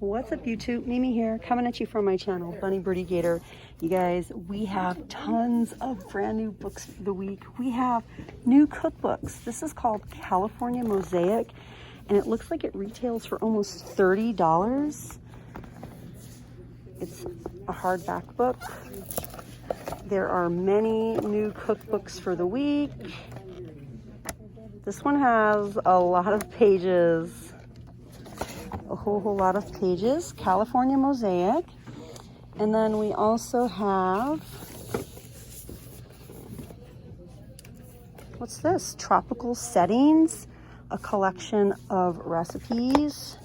What's up YouTube? Mimi here, coming at you from my channel, Bunny Birdy Gator. You guys, we have tons of brand new books for the week. We have new cookbooks. This is called California Mosaic, and it looks like it retails for almost $30. It's a hardback book. There are many new cookbooks for the week. This one has a lot of pages. A whole lot of pages. California Mosaic. And then we also have, what's this? Tropical Settings, a collection of recipes.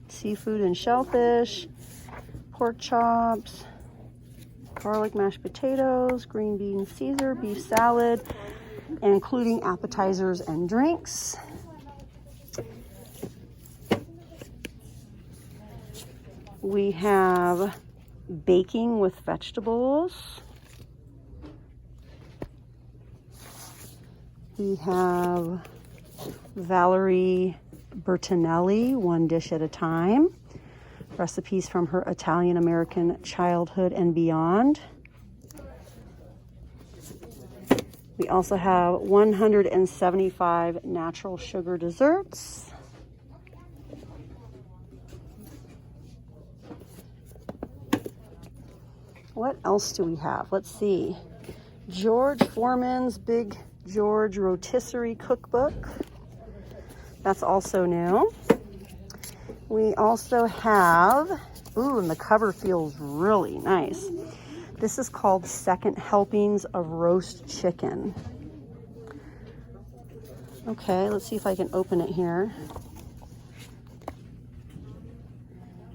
Seafood and shellfish, pork chops, garlic mashed potatoes, green bean Caesar, beef salad, including appetizers and drinks. We have baking with vegetables. We have Valerie Bertinelli, One Dish at a Time. Recipes from her Italian-American childhood and beyond. We also have 175 natural sugar desserts. What else do we have? Let's see. George Foreman's Big George Rotisserie Cookbook. That's also new. We also have, ooh, and the cover feels really nice. This is called Second Helpings of Roast Chicken. Okay, let's see if I can open it here.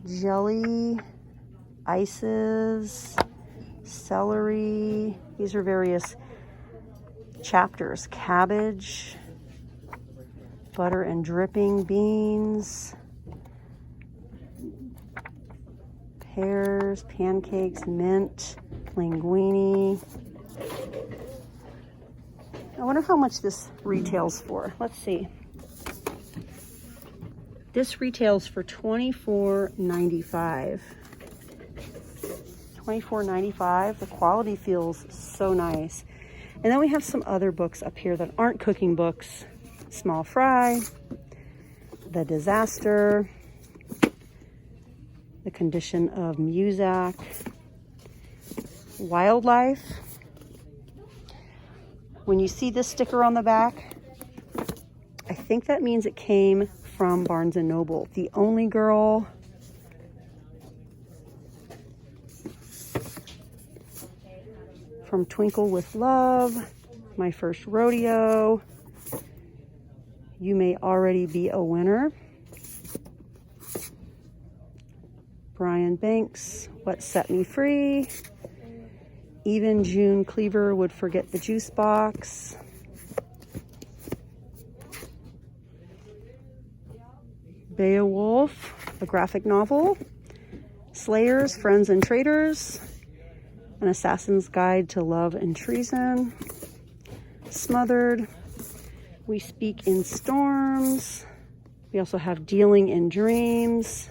Jelly, ices, celery. These are various chapters. Cabbage, butter and dripping beans, pears, pancakes, mint, linguine. I wonder how much this retails for. Let's see. This retails for $24.95. $24.95. The quality feels so nice. And then we have some other books up here that aren't cooking books. Small Fry, The Disaster, The Condition of Muzak, Wildlife. When you see this sticker on the back, I think that means it came from Barnes & Noble. The Only Girl, From Twinkle with Love, My First Rodeo, You May Already Be a Winner, Brian Banks, What Set Me Free, Even June Cleaver Would Forget the Juice Box, Beowulf, a graphic novel, Slayers, Friends and Traitors, An Assassin's Guide to Love and Treason, Smothered, We Speak in Storms. We also have Dealing in Dreams,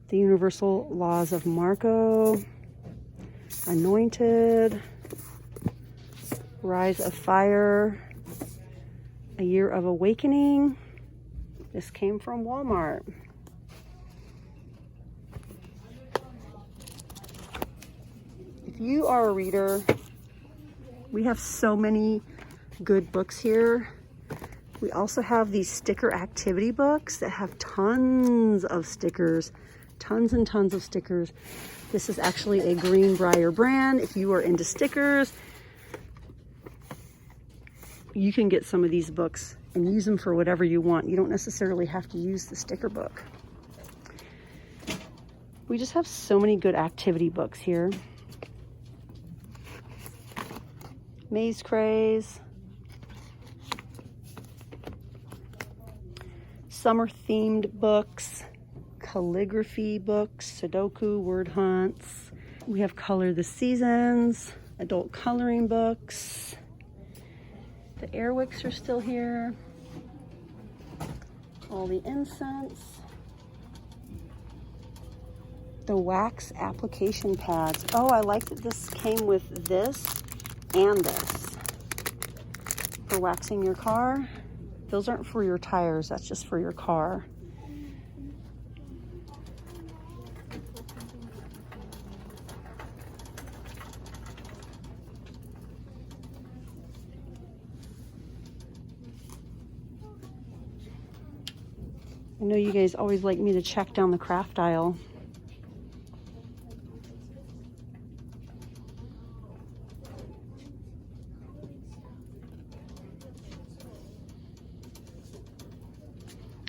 The Universal Laws of Marco, Anointed, Rise of Fire, A Year of Awakening. This came from Walmart. If you are a reader, we have so many good books here. We also have these sticker activity books that have tons of stickers, tons and tons of stickers. This is actually a Greenbrier brand. If you are into stickers, you can get some of these books and use them for whatever you want. You don't necessarily have to use the sticker book. We just have so many good activity books here. Maze Craze, summer themed books, calligraphy books, Sudoku, word hunts. We have Color the Seasons, adult coloring books. The Airwicks are still here. all the incense. The wax application pads. Oh, I like that this came with this and this for waxing your car. Those aren't for your tires, that's just for your car. I know you guys always like me to check down the craft aisle.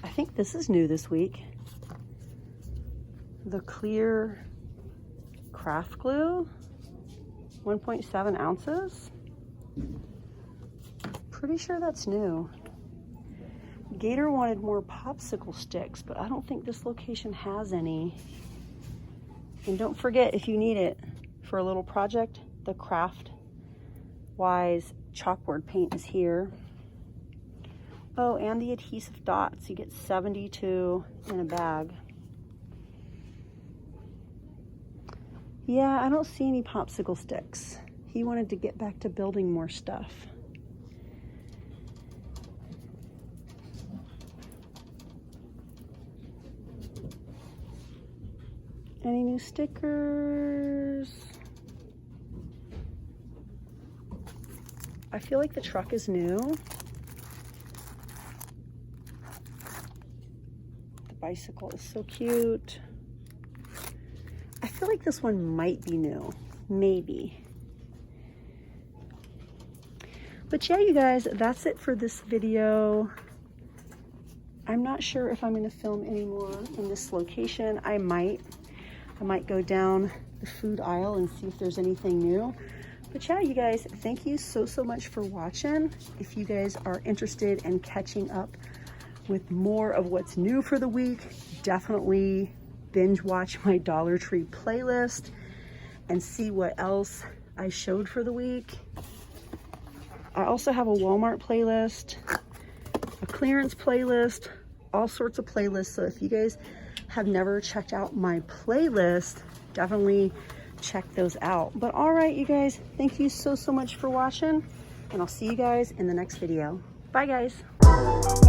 I think this is new this week. The clear craft glue, 1.7 ounces. Pretty sure that's new. Gator wanted more popsicle sticks, but I don't think this location has any. And don't forget, if you need it for a little project, the Craft Wise chalkboard paint is here. Oh, and the adhesive dots. You get 72 in a bag. Yeah, I don't see any popsicle sticks. He wanted to get back to building more stuff. Any new stickers? I feel like the truck is new. The bicycle is so cute. I feel like this one might be new, maybe. But yeah, you guys, that's it for this video. I'm not sure if I'm gonna film anymore in this location. I might go down the food aisle and see if there's anything new. But yeah, you guys, thank you so much for watching. If you guys are interested in catching up with more of what's new for the week, definitely binge watch my Dollar Tree playlist and see what else I showed for the week. I also have a Walmart playlist, a clearance playlist, all sorts of playlists. So if you guys have never checked out my playlist, definitely check those out. But all right, you guys, thank you so much for watching, and I'll see you guys in the next video. Bye, guys.